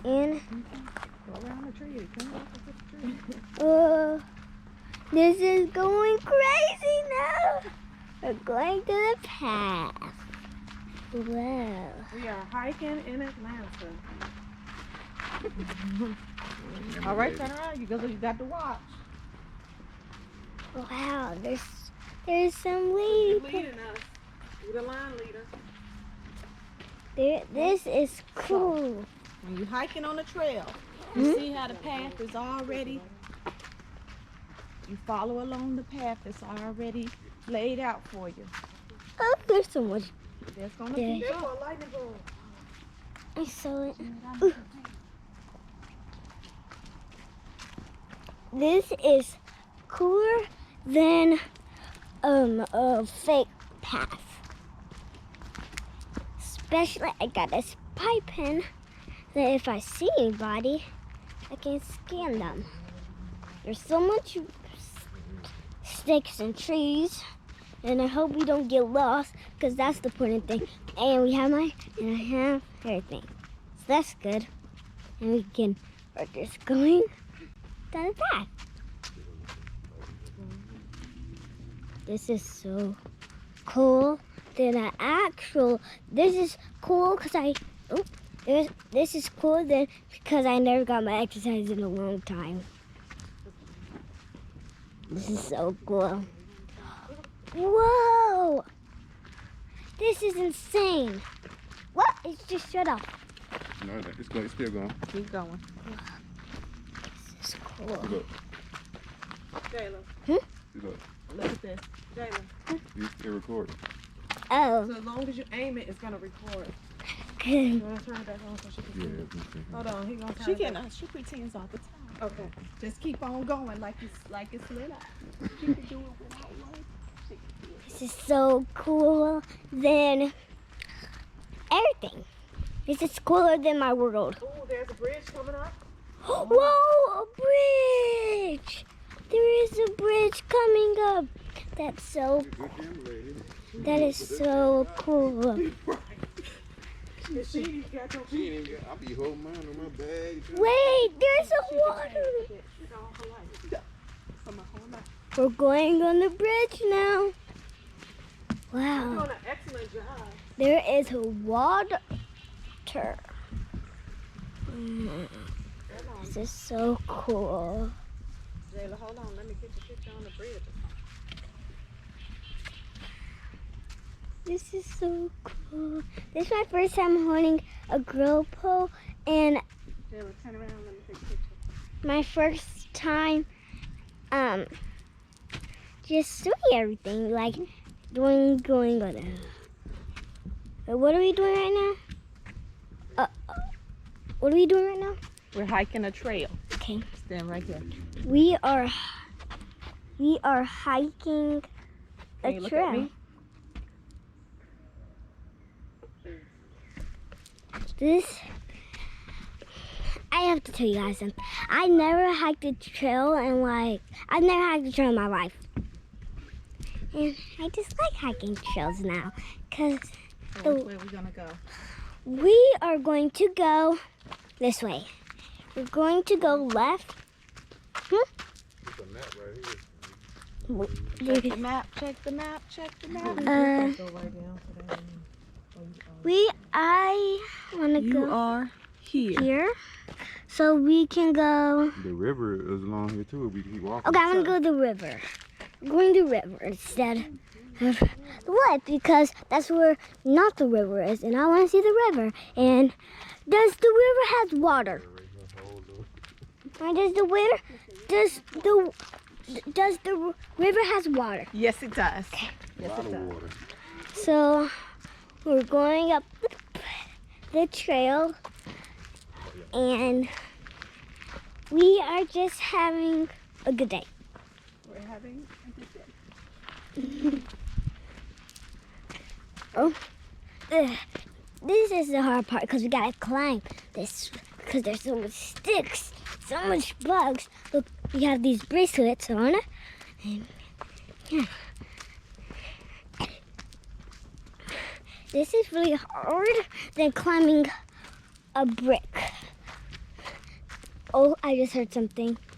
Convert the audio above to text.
And Go around the tree. Come up to the tree. this is going crazy now. We're going to the path. Wow. We are hiking in Atlanta. All right, turn around. You got to watch. Wow, there's some You're leaves. leading us. You're the line leader. This is cool. When you're hiking on the trail, you see how the path is already. You follow along the path that's already laid out for you. Oh, there's so much. There's gonna be a lightning bolt. I saw it. This is cooler than a fake path. Especially, I got this pipe pen that if I see anybody, I can scan them. There's so much sticks and trees, and I hope we don't get lost, because that's the important thing. And I have everything. So that's good. And we're just going down the path. This is so cool. This is cool this is cool because I never got my exercise in a long time. This is so cool. Whoa! This is insane. What? It's just shut up. No, it's still going. Keep going. This is cool. Look. Jayla. Look. Look at this. Jayla. It records. Oh. So as long as you aim it, it's gonna record. Good. You wanna turn it back on so she can see? Yeah. Hold on, he gonna turn She it back. cannot. She pretends all the time. Okay. Just keep on going like it's lit up. She can do it without light. This is so cool than everything. This is cooler than my world. Oh, there's a bridge coming up. Whoa, a bridge! There is a bridge coming up. That is so cool. I'll be holding mine on my bag. Wait, there's a water. We're going on the bridge now. You're Wow, doing an excellent job. there is water. This is so cool. Jayla, hold on. Let me get the picture on the bridge. This is so cool. This is my first time holding a grill pole, and Jayla, turn around. Let me take a picture. my first time just doing everything, like going on a... What are we doing right now? What are we doing right now? We're hiking a trail. Okay. Stand right here. We are hiking Can you a look at trail. me? I have to tell you guys something. I never hiked a trail in my life. And I just like hiking trails now, because So which way are we gonna go? we are going to go this way. We're going to go left. Check the map. Check the map. Check the map. Go right down to that. I want to You go are here. here, so we can go. The river is along here too. We can keep walking. Okay, I'm gonna go to the river. I'm going to the river instead of the what? Because that's where not the river is, and I want to see the river. And does the river has water? And does the river has water? Yes, it does. A lot of water. So we're going up the trail, and we are just having a good day. We're having a good day. This is the hard part because we gotta climb this because there's so much sticks, so much bugs. Look, we have these bracelets on, and yeah. This is really hard than climbing a brick. Oh, I just heard something.